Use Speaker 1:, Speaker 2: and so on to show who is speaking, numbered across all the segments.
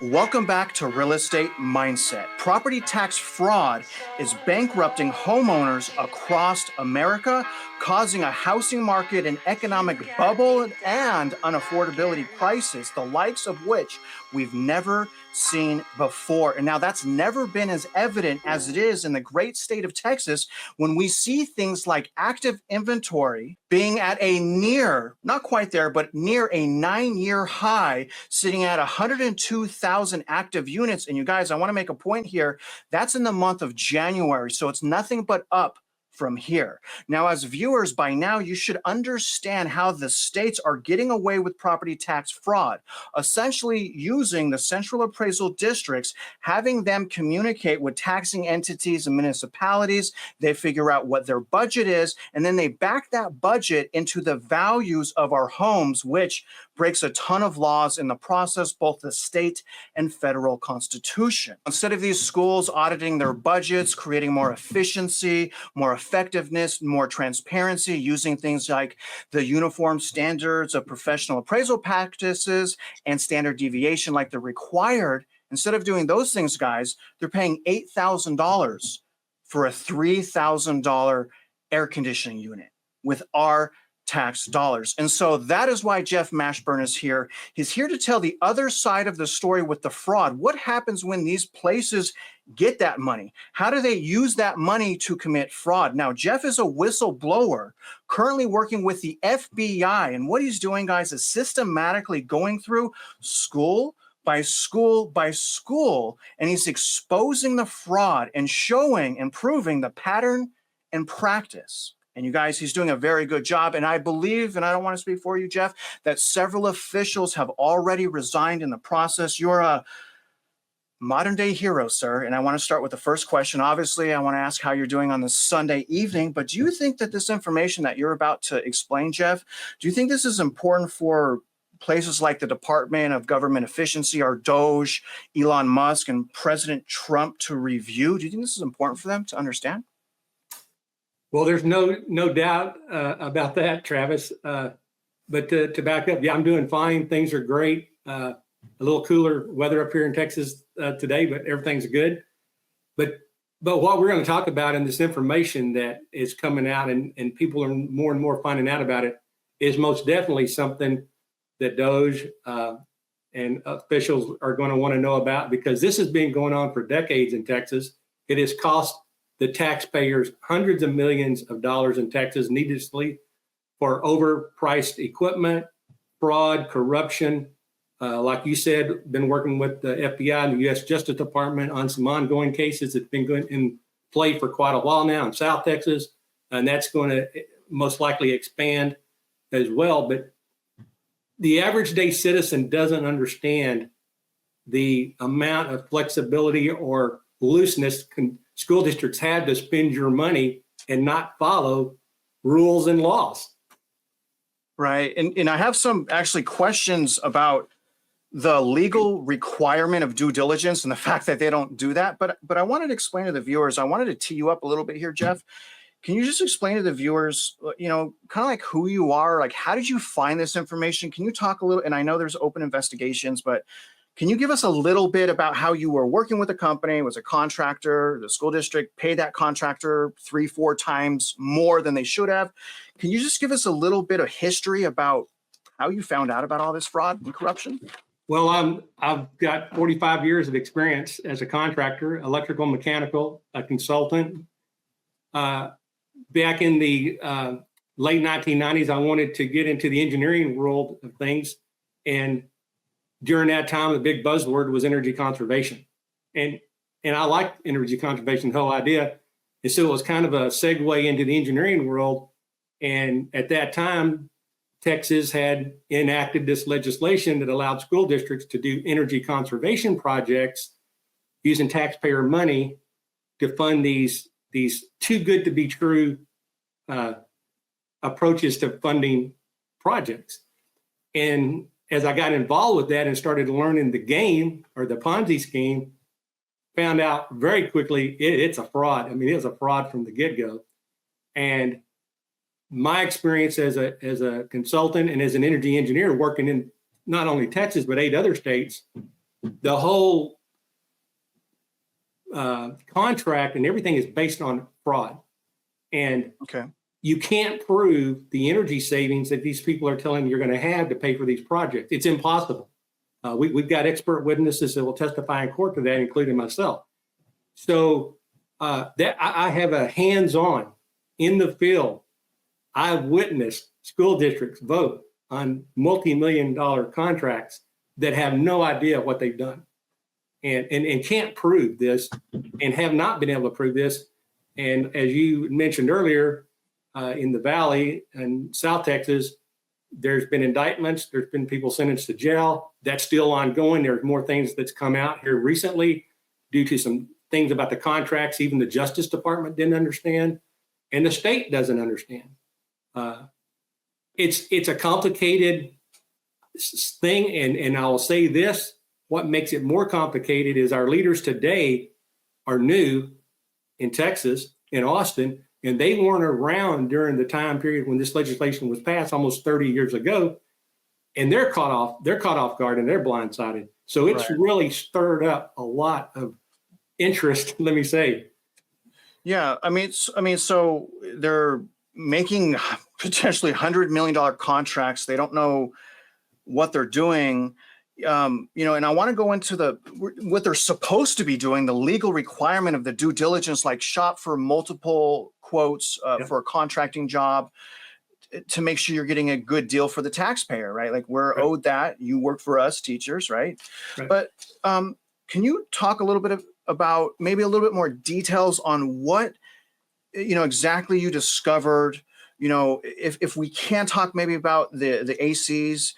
Speaker 1: Welcome back to Real Estate Mindset. Property tax fraud is bankrupting homeowners across America, causing a housing market and economic bubble and unaffordability crisis, the likes of which we've never seen before. And now that's never been as evident as it is in the great state of Texas when we see things like active inventory being at a near, not quite there, but near a 9-year high, sitting at 102,000 active units. And you guys, I want to make a point here. That's in the month of January. So it's nothing but up from here. Now, as viewers, by now, you should understand how the states are getting away with property tax fraud, essentially using the central appraisal districts, having them communicate with taxing entities and municipalities. They figure out what their budget is, and then they back that budget into the values of our homes, which breaks a ton of laws in the process, both the state and federal constitution. Instead of these schools auditing their budgets, creating more efficiency, more effectiveness, more transparency, using things like the uniform standards of professional appraisal practices and standard deviation like they're required, instead of doing those things, guys, they're paying $8,000 for a $3,000 air conditioning unit with our tax dollars. And so that is why Jeff Mashburn is here. He's here to tell the other side of the story with the fraud. What happens when these places get that money? How do they use that money to commit fraud? Now, Jeff is a whistleblower currently working with the FBI. And what he's doing, guys, is systematically going through school by school by school, and he's exposing the fraud and showing and proving the pattern and practice. And you guys, he's doing a very good job. And I believe, and I don't want to speak for you, Jeff, that several officials have already resigned in the process. You're a modern day hero, sir. And I want to start with the first question. Obviously, I want to ask how you're doing on this Sunday evening. But do you think that this information that you're about to explain, Jeff, do you think this is important for places like the Department of Government Efficiency, or DOGE, Elon Musk, and President Trump to review? Do you think this is important for them to understand?
Speaker 2: Well, there's no doubt about that, Travis. But to back up, yeah, I'm doing fine. Things are great. A little cooler weather up here in Texas today, but everything's good. But what we're going to talk about in this information that is coming out and people are more and more finding out about it is most definitely something that DOGE and officials are going to want to know about, because this has been going on for decades in Texas. It has cost the taxpayers hundreds of millions of dollars in Texas needlessly for overpriced equipment, fraud, corruption. Like you said, been working with the FBI and the U.S. Justice Department on some ongoing cases that's been going in play for quite a while now in South Texas, and that's going to most likely expand as well. But the average day citizen doesn't understand the amount of flexibility or looseness school districts have to spend your money and not follow rules and laws.
Speaker 1: Right. And I have some actually questions about the legal requirement of due diligence and the fact that they don't do that. But I wanted to explain to the viewers, I wanted to tee you up a little bit here, Jeff. Can you just explain to the viewers, kind of like who you are, like how did you find this information? Can you talk a little, and I know there's open investigations, but can you give us a little bit about how you were working with a company, was a contractor, the school district paid that contractor 3-4 times more than they should have? Can you just give us a little bit of history about how you found out about all this fraud and corruption?
Speaker 2: Well, I've got 45 years of experience as a contractor, electrical, mechanical, a consultant. Back in the late 1990s, I wanted to get into the engineering world of things. And during that time, the big buzzword was energy conservation. And I liked energy conservation, the whole idea. And so it was kind of a segue into the engineering world. And at that time, Texas had enacted this legislation that allowed school districts to do energy conservation projects using taxpayer money to fund these too good to be true approaches to funding projects. And as I got involved with that and started learning the game, or the Ponzi scheme, found out very quickly it's a fraud. I mean, it was a fraud from the get-go. And my experience as a consultant and as an energy engineer working in not only Texas, but 8 other states, the whole contract and everything is based on fraud. And
Speaker 1: Okay.
Speaker 2: you can't prove the energy savings that these people are telling you you're going to have to pay for these projects. It's impossible. We've got expert witnesses that will testify in court to that, including myself. So that I have a hands-on in the field. I've witnessed school districts vote on multi-million-dollar contracts that have no idea what they've done and can't prove this and have not been able to prove this. And as you mentioned earlier, in the Valley and South Texas, there's been indictments. There's been people sentenced to jail. That's still ongoing. There's more things that's come out here recently due to some things about the contracts. Even the Justice Department didn't understand, and the state doesn't understand. It's a complicated thing, and I will say this: what makes it more complicated is our leaders today are new in Texas, in Austin, and they weren't around during the time period when this legislation was passed almost 30 years ago, and they're caught off guard and they're blindsided. So it's really stirred up a lot of interest, let me say.
Speaker 1: Yeah, I mean, so they're making potentially $100 million contracts. They don't know what they're doing. And I want to go into what they're supposed to be doing, the legal requirement of the due diligence, like shop for multiple quotes for a contracting job to make sure you're getting a good deal for the taxpayer, right? Like we're owed that. You work for us, teachers, right? But can you talk a little bit about maybe a little bit more details on what, exactly you discovered, if we can talk maybe about the ACs,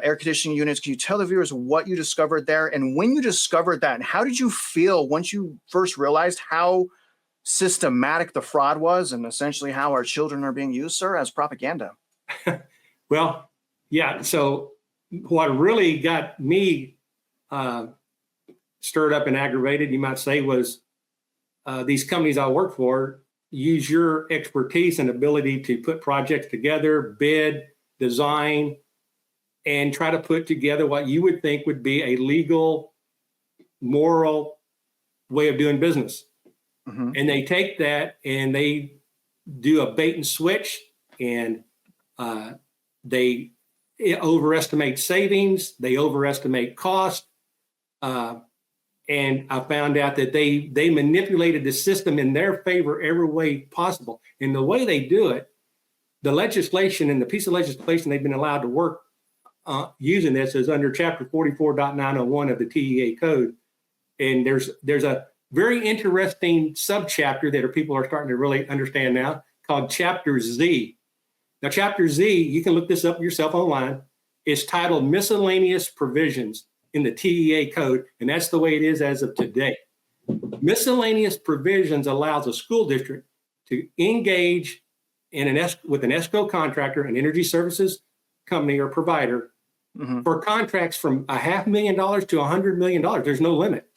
Speaker 1: air conditioning units. Can you tell the viewers what you discovered there and when you discovered that, and how did you feel once you first realized how systematic the fraud was and essentially how our children are being used, sir, as propaganda?
Speaker 2: Well, yeah. So what really got me stirred up and aggravated, you might say, was these companies I work for use your expertise and ability to put projects together, bid, design, and try to put together what you would think would be a legal, moral way of doing business. Mm-hmm. And they take that and they do a bait and switch, and they overestimate savings, they overestimate cost. And I found out that they manipulated the system in their favor every way possible. And the way they do it, the legislation and the piece of legislation they've been allowed to work using this is under Chapter 44.901 of the TEA code. And there's a very interesting subchapter that people are starting to really understand now called Chapter Z. Now, Chapter Z, you can look this up yourself online, is titled Miscellaneous Provisions in the TEA code, and that's the way it is as of today. Miscellaneous provisions allows a school district to engage with an ESCO contractor, an energy services company or provider, for contracts from $500,000 to $100 million. There's no limit.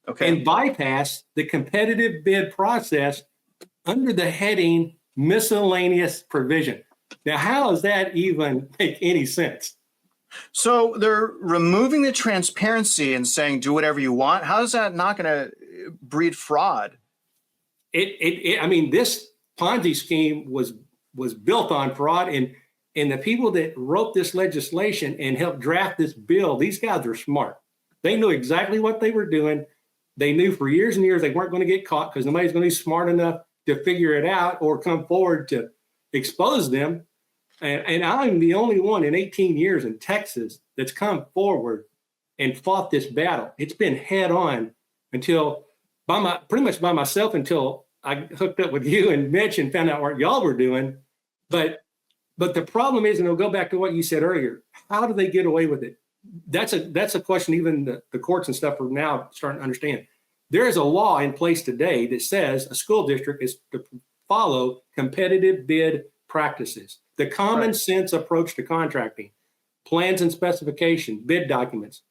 Speaker 2: Okay. And bypass the competitive bid process under the heading miscellaneous provision. Now, how does that even make any sense?
Speaker 1: So they're removing the transparency and saying, do whatever you want. How is that not going to breed fraud?
Speaker 2: I mean, this Ponzi scheme was built on fraud, and the people that wrote this legislation and helped draft this bill, these guys are smart. They knew exactly what they were doing. They knew for years and years they weren't going to get caught because nobody's going to be smart enough to figure it out or come forward to expose them. And I'm the only one in 18 years in Texas that's come forward and fought this battle. It's been head on pretty much by myself until I hooked up with you and Mitch and found out what y'all were doing. But the problem is, and I'll go back to what you said earlier, how do they get away with it? That's a question even the courts and stuff are now starting to understand. There is a law in place today that says a school district is to follow competitive bid practices, the common sense approach to contracting, plans and specification, bid documents.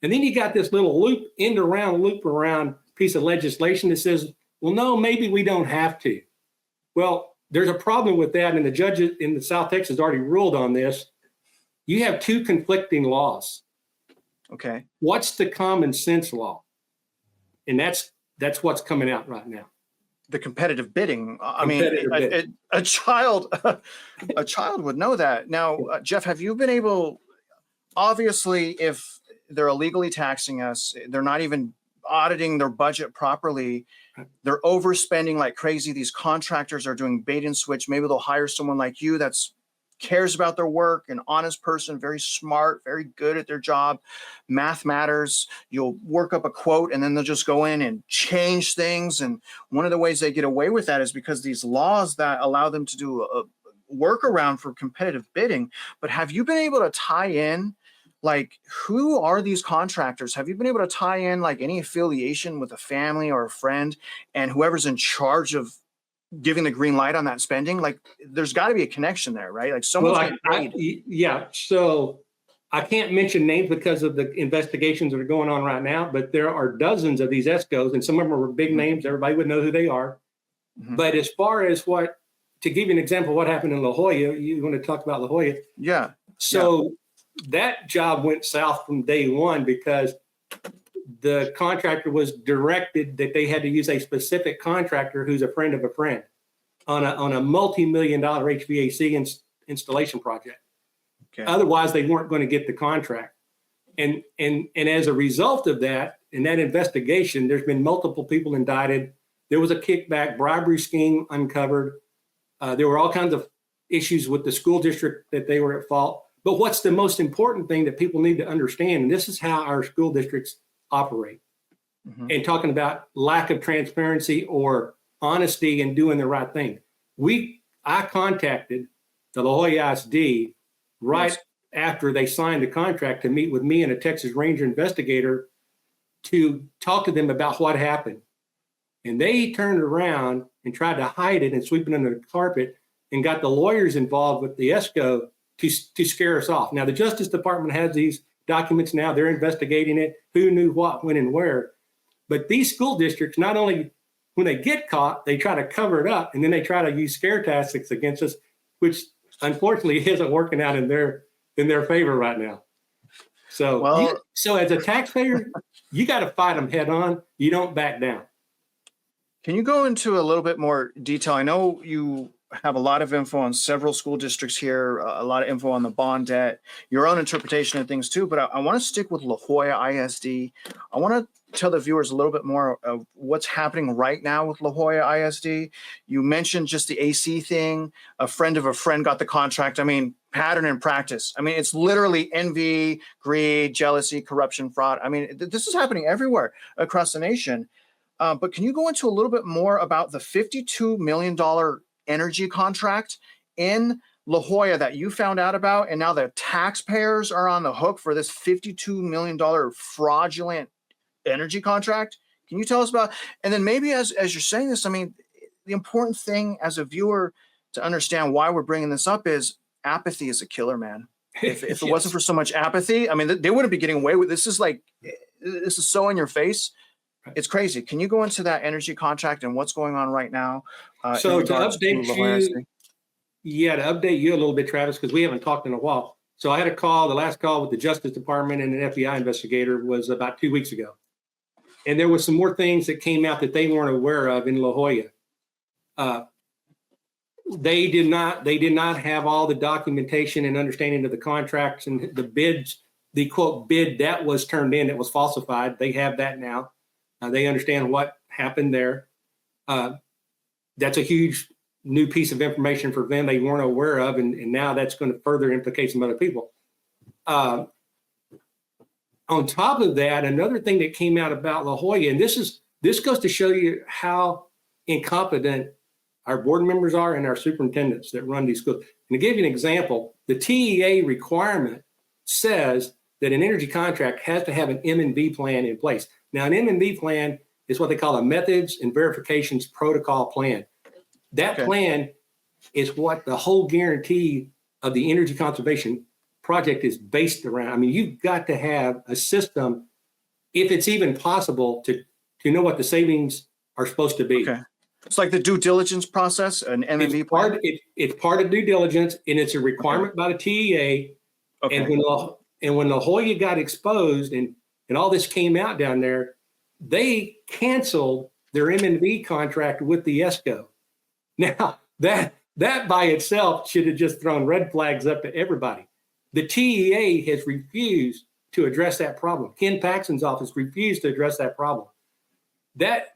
Speaker 2: And then you got this little loop around piece of legislation that says, well, no, maybe we don't have to. Well, there's a problem with that, and the judges in the South Texas already ruled on this. You have two conflicting laws.
Speaker 1: Okay.
Speaker 2: What's the common sense law? And that's what's coming out right now.
Speaker 1: The competitive bidding. I
Speaker 2: Competitive
Speaker 1: mean,
Speaker 2: bidding.
Speaker 1: a child, a child would know that. Now, Jeff, have you been able? Obviously, if they're illegally taxing us, they're not even auditing their budget properly. They're overspending like crazy. These contractors are doing bait and switch. Maybe they'll hire someone like you that's cares about their work, an honest person, very smart, very good at their job. Math matters. You'll work up a quote and then they'll just go in and change things. And one of the ways they get away with that is because these laws that allow them to do a workaround for competitive bidding. But have you been able to tie in, like, who are these contractors? Have you been able to tie in like any affiliation with a family or a friend, and whoever's in charge of giving the green light on that spending? Like, there's got to be a connection there, right? Like someone's getting paid.
Speaker 2: Yeah. So I can't mention names because of the investigations that are going on right now, but there are dozens of these ESCOs, and some of them are big names. Everybody would know who they are. But as far as to give you an example of what happened in La Jolla, you want to talk about La Jolla?
Speaker 1: Yeah.
Speaker 2: So that job went south from day one because the contractor was directed that they had to use a specific contractor who's a friend of a friend on a multi-million-dollar HVAC installation project. Okay. Otherwise, they weren't going to get the contract. And as a result of that, in that investigation, there's been multiple people indicted. There was a kickback bribery scheme uncovered. There were all kinds of issues with the school district that they were at fault. But what's the most important thing that people need to understand, and this is how our school districts operate, and talking about lack of transparency or honesty and doing the right thing. I contacted the La Jolla ISD right after they signed the contract to meet with me and a Texas Ranger investigator to talk to them about what happened. And they turned around and tried to hide it and sweep it under the carpet and got the lawyers involved with the ESCO to scare us off. Now, the Justice Department has these documents now. They're investigating it. Who knew what, when, and where. But these school districts, not only when they get caught, they try to cover it up, and then they try to use scare tactics against us, which unfortunately isn't working out in their favor right now. So, so as a taxpayer, you got to fight them head on. You don't back down.
Speaker 1: Can you go into a little bit more detail? I know you have a lot of info on several school districts here, a lot of info on the bond debt, your own interpretation of things too, but I want to stick with La Jolla ISD. I want to tell the viewers a little bit more of what's happening right now with La Jolla ISD. You mentioned just the AC thing. A friend of a friend got the contract. I mean, pattern and practice. I mean, it's literally envy, greed, jealousy, corruption, fraud. I mean, this is happening everywhere across the nation. But can you go into a little bit more about the $52 million energy contract in La Jolla that you found out about, and now the taxpayers are on the hook for this $52 million fraudulent energy contract? Can you tell us about, and then maybe as you're saying this, I mean, the important thing as a viewer to understand why we're bringing this up is apathy is a killer, man. If it wasn't for so much apathy, I mean, they wouldn't be getting away with this. This is so in your face. It's crazy. Can you go into that energy contract and what's going on right now?
Speaker 2: So to update you a little bit, Travis, because we haven't talked in a while. So I had the last call with the Justice Department and an FBI investigator was about 2 weeks ago. And there was some more things that came out that they weren't aware of in La Jolla. They did not have all the documentation and understanding of the contracts and the bids, the quote bid that was turned in that was falsified. They have that now. They understand what happened there. That's a huge new piece of information for them they weren't aware of, and now that's going to further implicate some other people. On top of that, another thing that came out about La Jolla, and this goes to show you how incompetent our board members are and our superintendents that run these schools. And to give you an example, the TEA requirement says that an energy contract has to have an M&V plan in place. Now, an M&V plan is what they call a methods and verifications protocol plan. That plan is what the whole guarantee of the energy conservation project is based around. I mean, you've got to have a system, if it's even possible, to know what the savings are supposed to be.
Speaker 1: Okay. It's like the due diligence process, an M&V plan?
Speaker 2: It's part of due diligence, and it's a requirement by the TEA. Okay. And And when La Jolla got exposed and all this came out down there, they canceled their M&V contract with the ESCO. Now, that by itself should have just thrown red flags up to everybody. The TEA has refused to address that problem. Ken Paxton's office refused to address that problem. That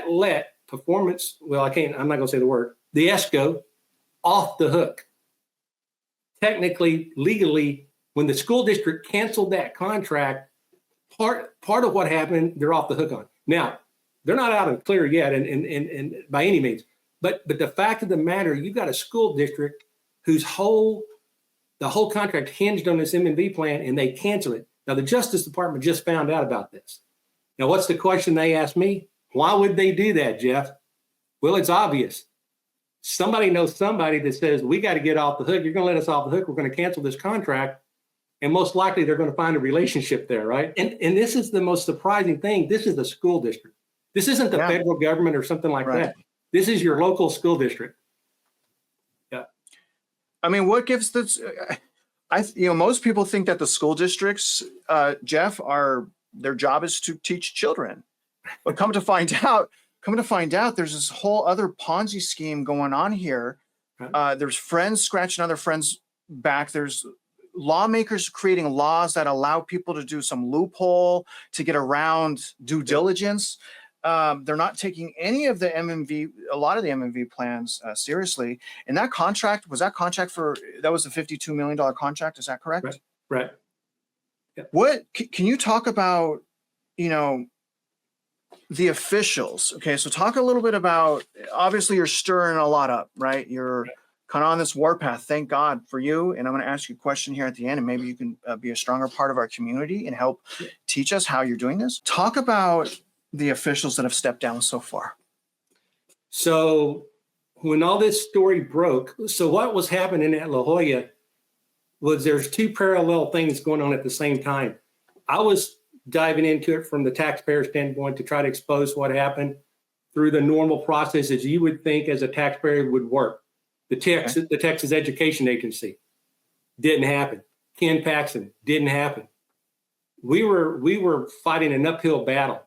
Speaker 2: let performance, I'm not going to say the word, the ESCO off the hook. Technically, legally, when the school district canceled that contract, part of what happened, they're off the hook on. Now, they're not out and clear yet, and by any means. But the fact of the matter, you've got a school district whose the whole contract hinged on this M&V plan, and they cancel it. Now, the Justice Department just found out about this. Now, what's the question they asked me? Why would they do that, Jeff? Well, it's obvious. Somebody knows somebody that says, we got to get off the hook. You're going to let us off the hook. We're going to cancel this contract. And most likely they're going to find a relationship there, right? And this is the most surprising thing. This is the school district. This isn't the federal government or something like that. This is your local school district. Yeah.
Speaker 1: I mean, what gives this? Most people think that the school districts, Jeff, their job is to teach children, but come to find out, there's this whole other Ponzi scheme going on here. There's friends scratching other friends' back. There's lawmakers creating laws that allow people to do some loophole to get around due diligence. They're not taking any of the a lot of the MMV plans seriously. And that contract, was a $52 million contract. Is that correct?
Speaker 2: Right.
Speaker 1: Yeah. What can you talk about, the officials? Okay. So talk a little bit about, obviously you're stirring a lot up, right? You're kind of on this warpath. Thank God for you. And I'm going to ask you a question here at the end, and maybe you can be a stronger part of our community and help teach us how you're doing this. Talk about the officials that have stepped down so far.
Speaker 2: So when all this story broke, so what was happening at La Jolla was there's two parallel things going on at the same time. I was diving into it from the taxpayer standpoint to try to expose what happened through the normal process as you would think as a taxpayer would work. The Texas Education Agency didn't happen. Ken Paxton didn't happen. We were fighting an uphill battle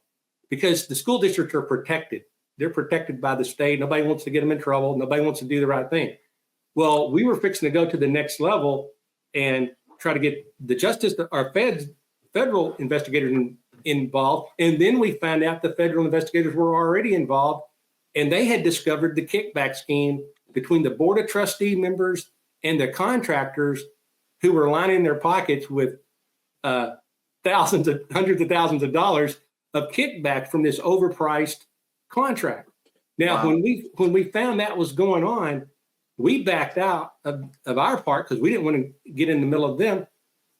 Speaker 2: because the school districts are protected. They're protected by the state. Nobody wants to get them in trouble. Nobody wants to do the right thing. Well, we were fixing to go to the next level and try to get our federal investigators involved. And then we found out the federal investigators were already involved, and they had discovered the kickback scheme between the board of trustee members and the contractors who were lining their pockets with hundreds of thousands of dollars of kickback from this overpriced contract. Now, when we found that was going on, we backed out of our part because we didn't want to get in the middle of them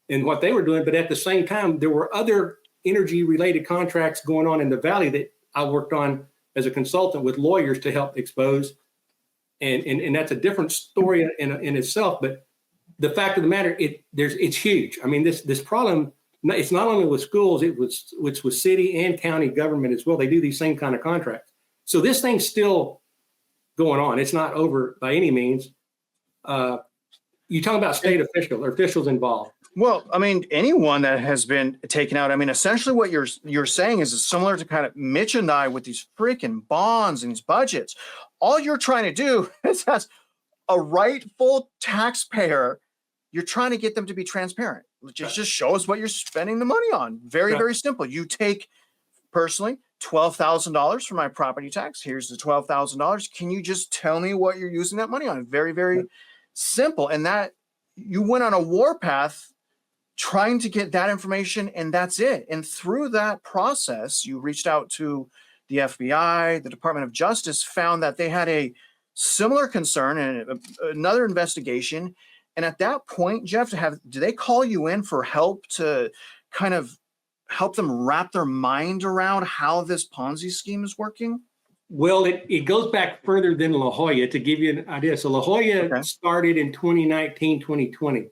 Speaker 2: and what they were doing. But at the same time, there were other energy-related contracts going on in the Valley that I worked on as a consultant with lawyers to help expose. And that's a different story in itself. But the fact of the matter, it's huge. I mean, this problem, it's not only with schools, it's with city and county government as well. They do these same kind of contracts. So this thing's still going on. It's not over by any means. You talk about state officials involved.
Speaker 1: Well, I mean, anyone that has been taken out. I mean, essentially what you're saying is similar to kind of Mitch and I with these freaking bonds and these budgets. All you're trying to do is, as a rightful taxpayer, you're trying to get them to be transparent. Just show us what you're spending the money on. Very simple. You take, personally, $12,000 for my property tax. Here's the $12,000. Can you just tell me what you're using that money on? Very simple. And that you went on a warpath trying to get that information, and that's it. And through that process, you reached out to the FBI, the Department of Justice, found that they had a similar concern and another investigation. And at that point, Jeff, do they call you in for help to kind of help them wrap their mind around how this Ponzi scheme is working?
Speaker 2: Well, it goes back further than La Jolla to give you an idea. So La Jolla started in 2019, 2020.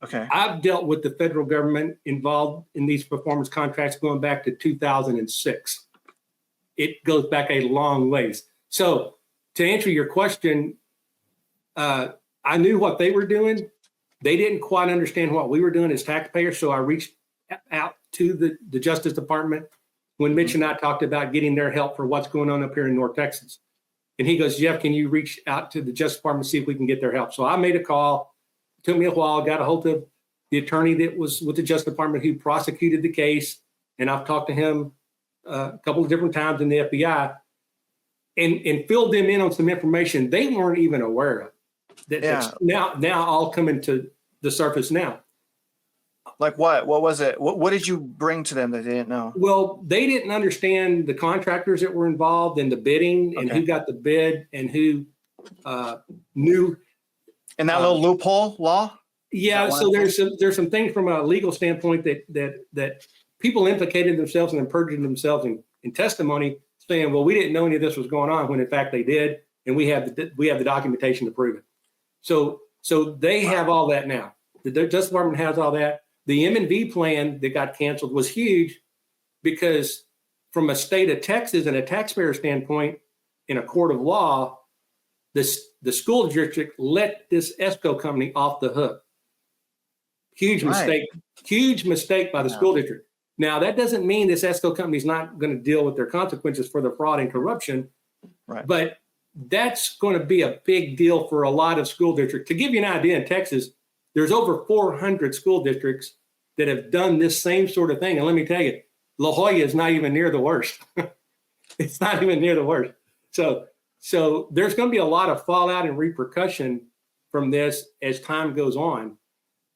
Speaker 1: Okay.
Speaker 2: I've dealt with the federal government involved in these performance contracts going back to 2006. It goes back a long ways. So to answer your question, I knew what they were doing, They didn't quite understand what we were doing as taxpayers, so I reached out to the Justice Department when Mitch and I talked about getting their help for what's going on up here in North Texas. And he goes, Jeff, can you reach out to the Justice Department and see if we can get their help? So I made a call. It took me a while, got a hold of the attorney that was with the Justice Department who prosecuted the case. And I've talked to him a couple of different times in the FBI and filled them in on some information they weren't even aware of. That's now all coming to the surface now.
Speaker 1: Like what? What was it? What did you bring to them that they didn't know?
Speaker 2: Well, they didn't understand the contractors that were involved in the bidding and who got the bid and who knew.
Speaker 1: And that little loophole law?
Speaker 2: Yeah, so there's some things from a legal standpoint that people implicated themselves and then perjured themselves in testimony, saying, "Well, we didn't know any of this was going on," when in fact they did, and we have the documentation to prove it. So they have all that now. The Justice Department has all that. The M&V plan that got canceled was huge because from a state of Texas and a taxpayer standpoint, in a court of law, the school district let this ESCO company off the hook. Huge mistake. Huge mistake by the school district. Now, that doesn't mean this ESCO company is not going to deal with their consequences for the fraud and corruption, but that's going to be a big deal for a lot of school districts. To give you an idea, in Texas, there's over 400 school districts that have done this same sort of thing. And let me tell you, La Jolla is not even near the worst. It's not even near the worst. So there's going to be a lot of fallout and repercussion from this as time goes on.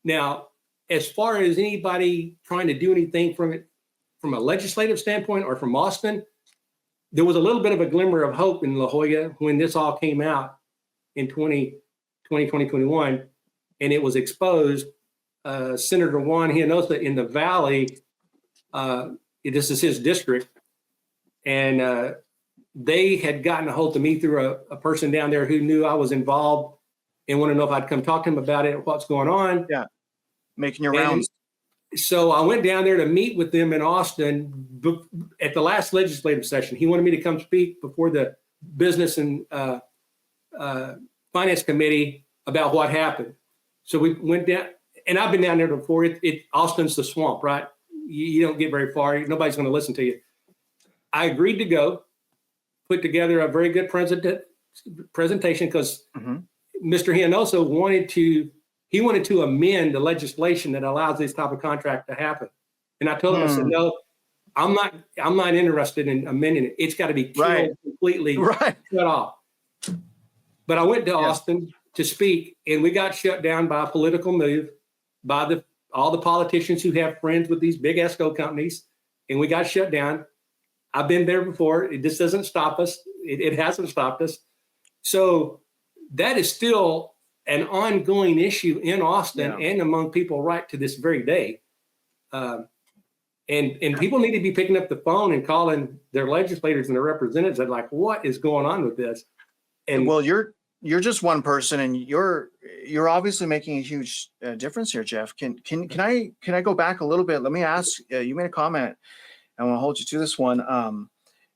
Speaker 2: Now, as far as anybody trying to do anything from it, from a legislative standpoint or from Austin, there was a little bit of a glimmer of hope in La Jolla when this all came out in 2021, and it was exposed. Senator Juan Hinojosa in the Valley, this is his district, and they had gotten a hold of me through a person down there who knew I was involved and wanted to know if I'd come talk to him about it, what's going on.
Speaker 1: Yeah, making your rounds.
Speaker 2: So I went down there to meet with them in Austin at the last legislative session. He wanted me to come speak before the Business and Finance Committee about what happened. So we went down, and I've been down there before. Austin's the swamp, right? You don't get very far. Nobody's going to listen to you. I agreed to go, put together a very good presentation because Mr. Hinojosa wanted to amend the legislation that allows this type of contract to happen. And I told him, I said, no, I'm not interested in amending it. It's got to be killed completely, cut off. But I went to Austin to speak, and we got shut down by a political move by all the politicians who have friends with these big ESCO companies, and we got shut down. I've been there before. This doesn't stop us. It hasn't stopped us. So that is still an ongoing issue in Austin and among people right to this very day. And people need to be picking up the phone and calling their legislators and their representatives and like, what is going on with this? And
Speaker 1: well, you're just one person, and you're obviously making a huge difference here, Jeff. Can I go back a little bit? Let me ask. You made a comment. I want to hold you to this one.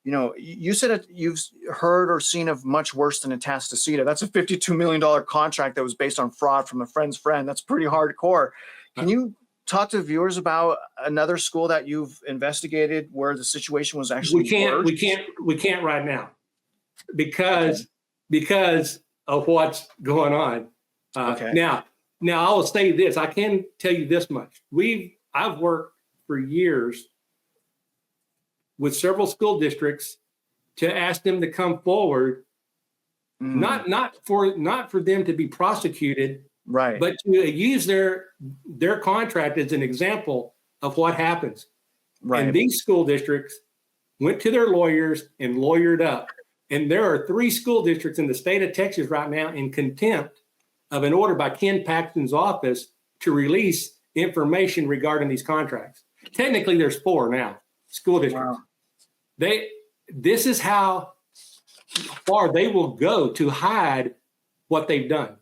Speaker 1: You said that you've heard or seen of much worse than Atascocita. That's a $52 million contract that was based on fraud from a friend's friend. That's pretty hardcore. Can you talk to viewers about another school that you've investigated where the situation was actually worse?
Speaker 2: We can't right now because of what's going on. Now I will say this. I can tell you this much. I've worked for years with several school districts to ask them to come forward, not for them to be prosecuted, but to use their contract as an example of what happens. And these school districts went to their lawyers and lawyered up. And there are 3 school districts in the state of Texas right now in contempt of an order by Ken Paxton's office to release information regarding these contracts. Technically, there's 4 now. School districts. Wow. This is how far they will go to hide what they've done.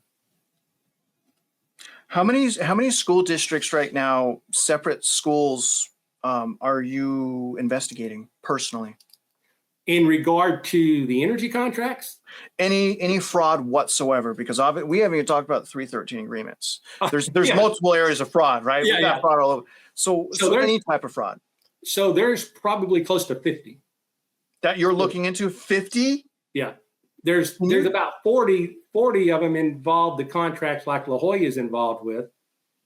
Speaker 1: How many school districts right now, separate schools, are you investigating personally?
Speaker 2: In regard to the energy contracts?
Speaker 1: Any fraud whatsoever, because we haven't even talked about the 313 agreements. There's
Speaker 2: Yeah.
Speaker 1: multiple areas of fraud, right?
Speaker 2: Yeah,
Speaker 1: We got
Speaker 2: yeah.
Speaker 1: fraud all over. So any type of fraud
Speaker 2: So there's probably close to 50.
Speaker 1: that you're looking into. 50?
Speaker 2: Yeah. There's about 40 of them involved, the contracts like La Jolla is involved with.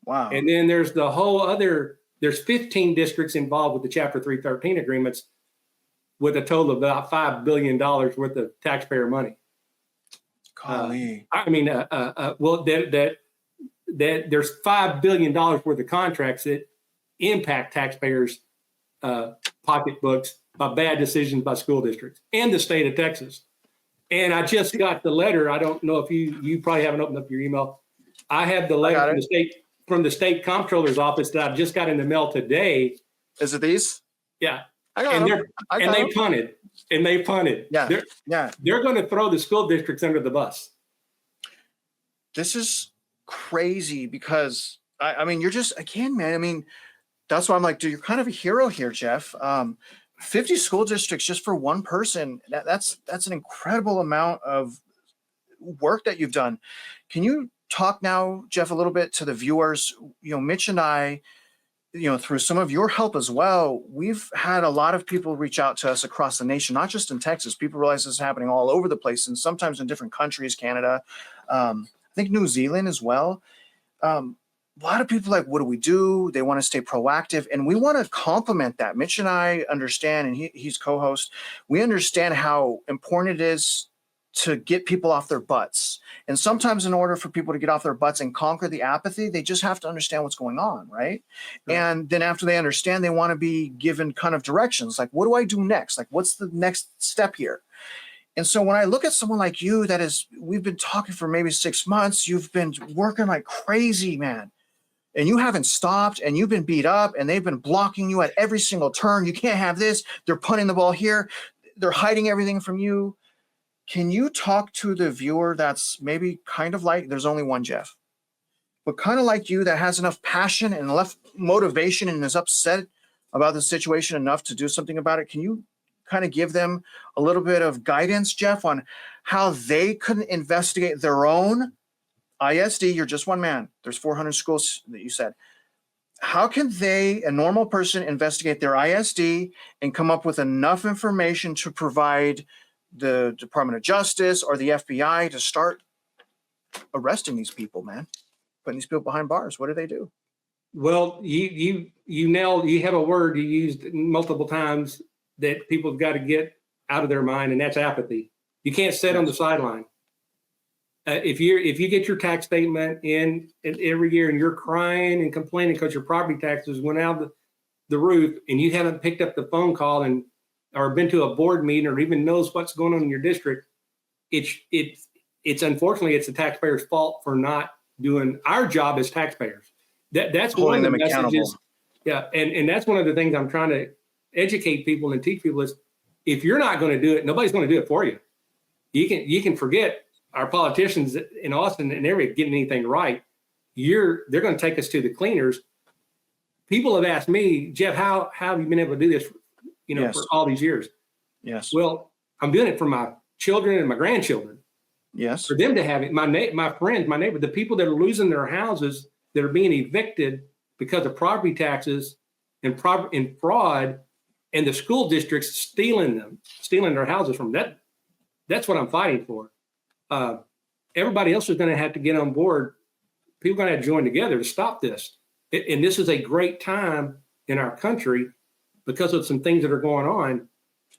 Speaker 1: Wow.
Speaker 2: And then there's the whole other, there's 15 districts involved with the Chapter 313 agreements with a total of about $5 billion worth of taxpayer money.
Speaker 1: Golly.
Speaker 2: Well, that there's $5 billion worth of contracts that impact taxpayers' pocketbooks by bad decisions by school districts and the state of Texas. And I just got the letter. I don't know if you probably haven't opened up your email. I have the letter from the state comptroller's office that I just got in the mail today.
Speaker 1: Is it these?
Speaker 2: Yeah.
Speaker 1: And
Speaker 2: they punted. Yeah. They're going to throw the school districts under the bus.
Speaker 1: This is crazy because I mean, you're just, again, man, I mean, that's why I'm like, dude, you're kind of a hero here, Jeff. 50 school districts just for one person. That's an incredible amount of work that you've done. Can you talk now, Jeff, a little bit to the viewers? Mitch and I, through some of your help as well, we've had a lot of people reach out to us across the nation, not just in Texas. People realize this is happening all over the place and sometimes in different countries, Canada, I think New Zealand as well. A lot of people like, what do we do? They want to stay proactive. And we want to complement that. Mitch and I understand, and he's co-host. We understand how important it is to get people off their butts. And sometimes in order for people to get off their butts and conquer the apathy, they just have to understand what's going on, right? Yeah. And then after they understand, they want to be given kind of directions. Like, what do I do next? Like, what's the next step here? And so when I look at someone like you, we've been talking for maybe 6 months, you've been working like crazy, man. And you haven't stopped, and you've been beat up, and they've been blocking you at every single turn. You can't have this. They're punting the ball here. They're hiding everything from you. Can you talk to the viewer that's maybe kind of like, there's only one Jeff, but kind of like you, that has enough passion and enough motivation and is upset about the situation enough to do something about it? Can you kind of give them a little bit of guidance, Jeff, on how they could investigate their own ISD? You're just one man. There's 400 schools that you said. How can a normal person, investigate their ISD and come up with enough information to provide the Department of Justice or the FBI to start arresting these people, man, putting these people behind bars? What do they do?
Speaker 2: Well, you have a word you used multiple times that people have got to get out of their mind, and that's apathy. You can't sit on the sideline. If you get your tax statement in every year and you're crying and complaining because your property taxes went out the roof and you haven't picked up the phone call or been to a board meeting or even knows what's going on in your district, it's unfortunately it's the taxpayer's fault for not doing our job as taxpayers. That's
Speaker 1: holding
Speaker 2: one of the
Speaker 1: them accountable.
Speaker 2: messages. Yeah, and that's one of the things I'm trying to educate people and teach people is if you're not going to do it, nobody's going to do it for you. You can forget our politicians in Austin and area getting anything right. They're going to take us to the cleaners. People have asked me, Jeff, how have you been able to do this,
Speaker 1: Yes.
Speaker 2: for all these years?
Speaker 1: Yes.
Speaker 2: Well, I'm doing it for my children and my grandchildren.
Speaker 1: Yes.
Speaker 2: For them to have it. My friends, my neighbor, the people that are losing their houses, that are being evicted because of property taxes and fraud, and the school districts stealing their houses from them. That's what I'm fighting for. Everybody else is going to have to get on board. People are going to have to join together to stop this. And this is a great time in our country because of some things that are going on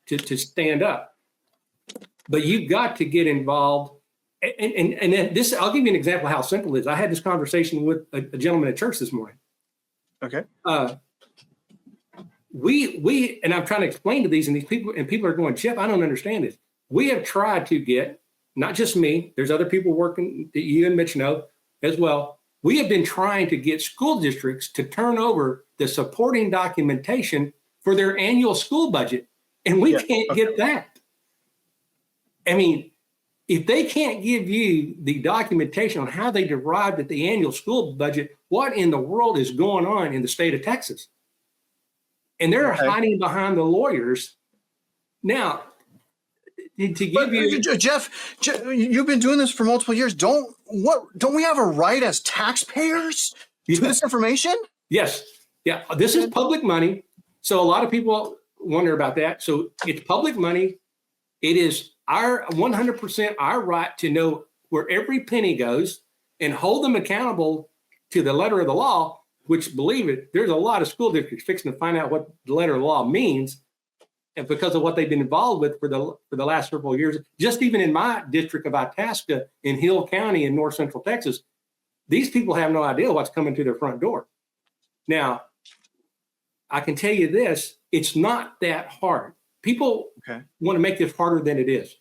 Speaker 2: to stand up. But you've got to get involved. And this, I'll give you an example of how simple it is. I had this conversation with a gentleman at church this morning.
Speaker 1: Okay.
Speaker 2: We and I'm trying to explain to these people are going, Jeff, I don't understand this. We have tried to get, not just me, there's other people working that you and Mitch know as well. We have been trying to get school districts to turn over the supporting documentation for their annual school budget, and we can't get that. I mean, if they can't give you the documentation on how they derived at the annual school budget, what in the world is going on in the state of Texas? And they're hiding behind the lawyers. Now, give you,
Speaker 1: Jeff, you've been doing this for multiple years. Don't we have a right as taxpayers to this information?
Speaker 2: Yes. Yeah. This is public money. So a lot of people wonder about that. So it's public money. It is our 100% our right to know where every penny goes and hold them accountable to the letter of the law, which, believe it, there's a lot of school districts fixing to find out what the letter of the law means. And because of what they've been involved with for the last several years, just even in my district of Itasca in Hill County in north central Texas, these people have no idea what's coming to their front door. Now, I can tell you this, it's not that hard. People want to make this harder than it is.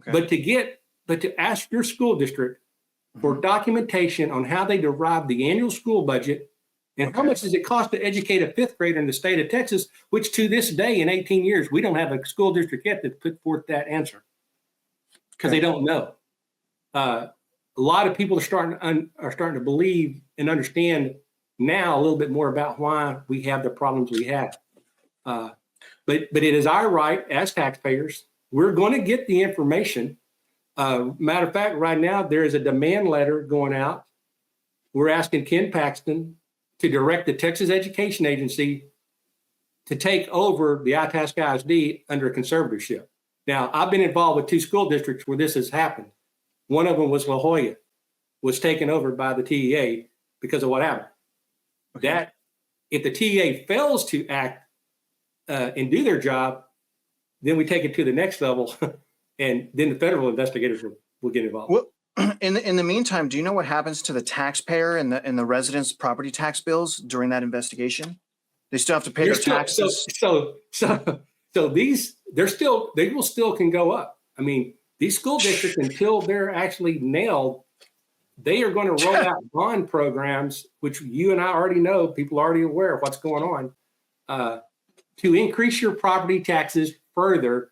Speaker 2: But to ask your school district for documentation on how they derive the annual school budget and how much does it cost to educate a fifth grader in the state of Texas, which to this day in 18 years, we don't have a school district yet that put forth that answer because they don't know. A lot of people are starting to believe and understand now a little bit more about why we have the problems we have. But it is our right as taxpayers. We're going to get the information. Matter of fact, right now, there is a demand letter going out. We're asking Ken Paxton to direct the Texas Education Agency to take over the Itasca ISD under conservatorship. Now, I've been involved with 2 school districts where this has happened. One of them was La Jolla, was taken over by the TEA because of what happened. That if the TEA fails to act and do their job, then we take it to the next level, and then the federal investigators will get involved.
Speaker 1: Well, in the meantime, do you know what happens to the taxpayer and the residents' property tax bills during that investigation? They still have to pay their taxes.
Speaker 2: So these they will still can go up. I mean, these school districts, until they're actually nailed, they are going to roll out bond programs, which you and I already know, people are already aware of what's going on, to increase your property taxes further.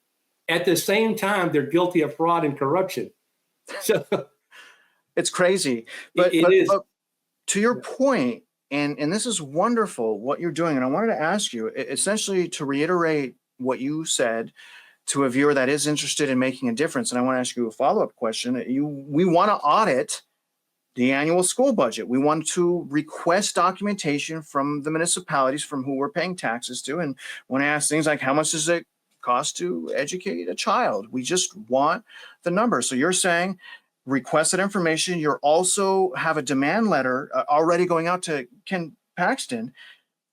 Speaker 2: At the same time, they're guilty of fraud and corruption. So
Speaker 1: it's crazy. But to your point, and this is wonderful what you're doing, and I wanted to ask you, essentially to reiterate what you said to a viewer that is interested in making a difference, and I want to ask you a follow-up question. We want to audit the annual school budget. We want to request documentation from the municipalities from who we're paying taxes to, and want to ask things like, how much does it cost to educate a child? We just want the number. So you're saying request that information. You're also have a demand letter already going out to Ken Paxton.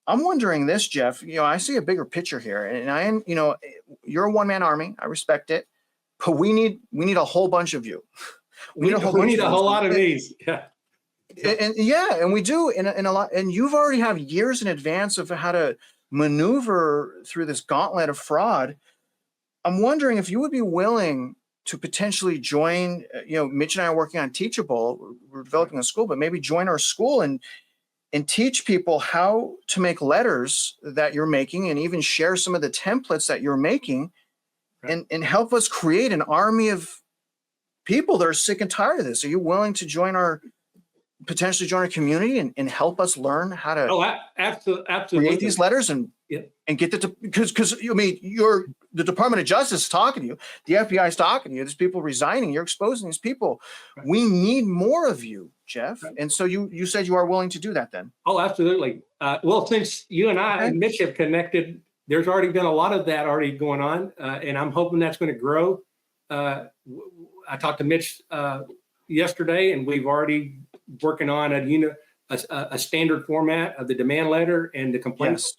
Speaker 1: I'm wondering this, Jeff, I see a bigger picture here, and you're a one-man army. I respect it, but we need a whole bunch of you.
Speaker 2: We need a whole lot of these. Yeah.
Speaker 1: And we do in a lot, and you've already have years in advance of how to maneuver through this gauntlet of fraud. I'm wondering if you would be willing to potentially join, Mitch and I are working on Teachable. We're developing a school, but maybe join our school and teach people how to make letters that you're making, and even share some of the templates that you're making, and help us create an army of people that are sick and tired of this. Are you willing to potentially join our community and help us learn how to
Speaker 2: absolutely
Speaker 1: create these letters and get because the Department of Justice is talking to you, the FBI is talking to you, there's people resigning, you're exposing these people. Right. We need more of you, Jeff. Right. And so you said you are willing to do that then?
Speaker 2: Oh, absolutely. Well, since you and I and Mitch have connected, there's already been a lot of that already going on, and I'm hoping that's going to grow. I talked to Mitch yesterday, and we've already working on a standard format of the demand letter and the complaints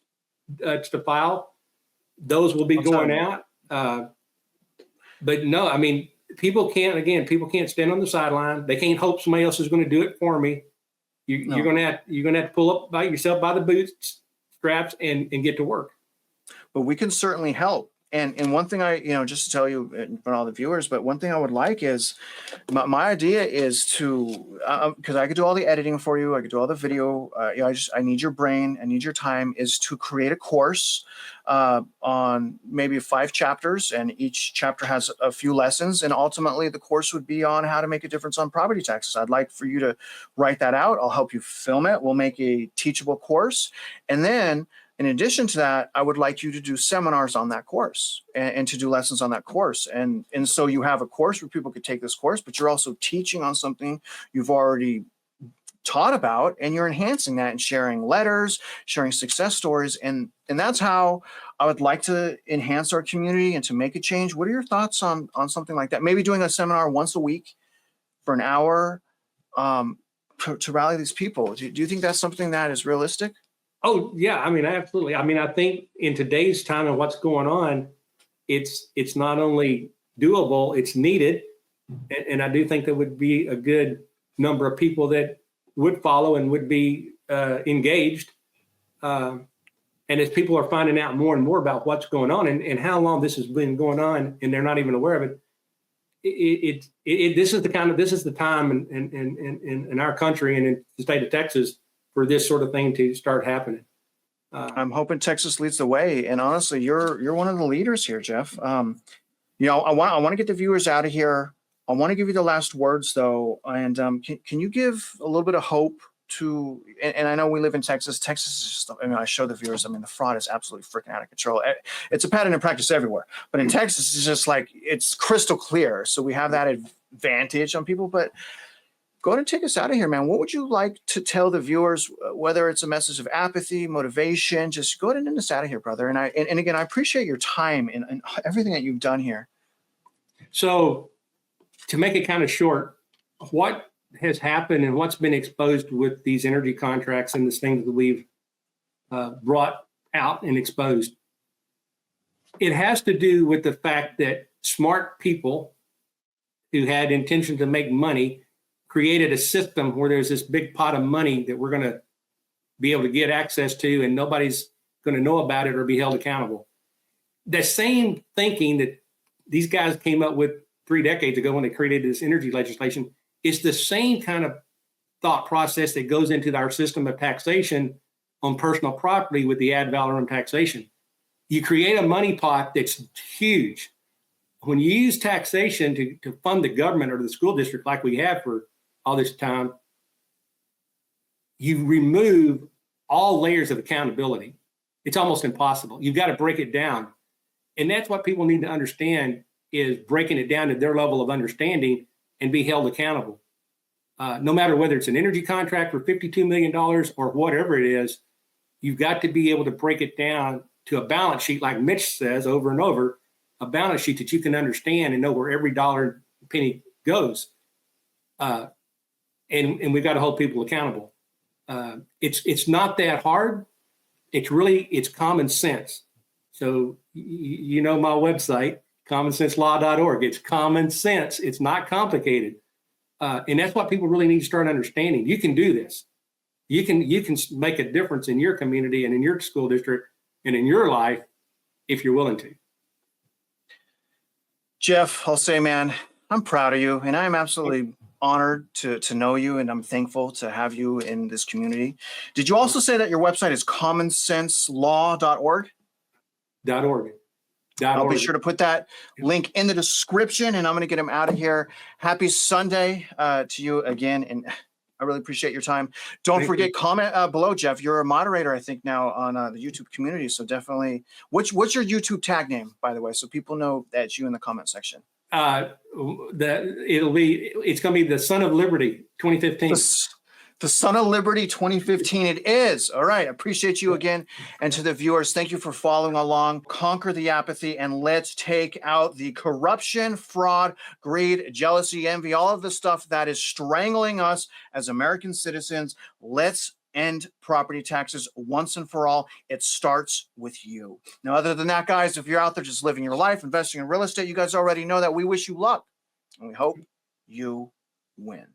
Speaker 2: to file. Those will be going out. But no, I mean, people can't stand on the sideline. They can't hope somebody else is going to do it for me. You're going to have to pull up by yourself by the bootstraps and get to work.
Speaker 1: But we can certainly help. And one thing just to tell you in front of all the viewers, but one thing I would like is my idea is to, because I could do all the editing for you, I could do all the video. I need your brain, I need your time, is to create a course on maybe 5 chapters, and each chapter has a few lessons. And ultimately the course would be on how to make a difference on property taxes. I'd like for you to write that out. I'll help you film it. We'll make a teachable course. And then In addition to that, I would like you to do seminars on that course and to do lessons on that course. And so you have a course where people could take this course, but you're also teaching on something you've already taught about, and you're enhancing that and sharing letters, sharing success stories. And that's how I would like to enhance our community and to make a change. What are your thoughts on something like that? Maybe doing a seminar once a week for an hour to rally these people. Do you think that's something that is realistic?
Speaker 2: Oh, yeah. I mean, absolutely. I mean, I think in today's time and what's going on, it's not only doable, it's needed. And I do think there would be a good number of people that would follow and would be engaged. And as people are finding out more and more about what's going on and how long this has been going on, and they're not even aware of it, this is the time in our country and in the state of Texas for this sort of thing to start happening.
Speaker 1: I'm hoping Texas leads the way. And honestly, you're one of the leaders here, Jeff. I want to get the viewers out of here. I want to give you the last words, though. And can you give a little bit of hope to, and I know we live in Texas. Texas is just, I show the viewers, the fraud is absolutely freaking out of control. It's a pattern in practice everywhere. But in Texas, it's just like, it's crystal clear. So we have that advantage on people. But go ahead and take us out of here, man. What would you like to tell the viewers, whether it's a message of apathy, motivation? Just go ahead and end us out of here, brother. And again, I appreciate your time and everything that you've done here.
Speaker 2: So to make it kind of short, what has happened and what's been exposed with these energy contracts and this thing that we've brought out and exposed, it has to do with the fact that smart people who had intention to make money created a system where there's this big pot of money that we're going to be able to get access to, and nobody's going to know about it or be held accountable. The same thinking that these guys came up with 3 decades ago when they created this energy legislation is the same kind of thought process that goes into our system of taxation on personal property with the ad valorem taxation. You create a money pot that's huge. When you use taxation to fund the government or the school district like we have for all this time, you remove all layers of accountability. It's almost impossible. You've got to break it down. And that's what people need to understand, is breaking it down to their level of understanding and be held accountable. No matter whether it's an energy contract for $52 million or whatever it is, you've got to be able to break it down to a balance sheet, like Mitch says over and over, a balance sheet that you can understand and know where every dollar and penny goes. And we've got to hold people accountable. It's not that hard. It's common sense. So you know my website, commonsenselaw.org. It's common sense. It's not complicated. And that's what people really need to start understanding. You can do this. You can make a difference in your community and in your school district and in your life if you're willing to.
Speaker 1: Jeff, I'll say, man, I'm proud of you, and I'm absolutely honored to know you, and I'm thankful to have you in this community. Did you also say that your website is commonsenselaw.org?
Speaker 2: .org.
Speaker 1: I'll be sure to put that link in the description, and I'm going to get him out of here. Happy Sunday to you again, and I really appreciate your time. Don't forget, comment below, Jeff. You're a moderator, I think, now on the YouTube community, so definitely. What's your YouTube tag name, by the way, so people know that's you in the comment section?
Speaker 2: It's going to be the Son of Liberty 2015.
Speaker 1: The Son of Liberty 2015 it is. All right. Appreciate you again. And to the viewers, thank you for following along. Conquer the apathy and let's take out the corruption, fraud, greed, jealousy, envy, all of the stuff that is strangling us as American citizens. Let's end property taxes once and for all. It starts with you. Now, other than that, guys, if you're out there just living your life, investing in real estate, you guys already know that we wish you luck and we hope you win.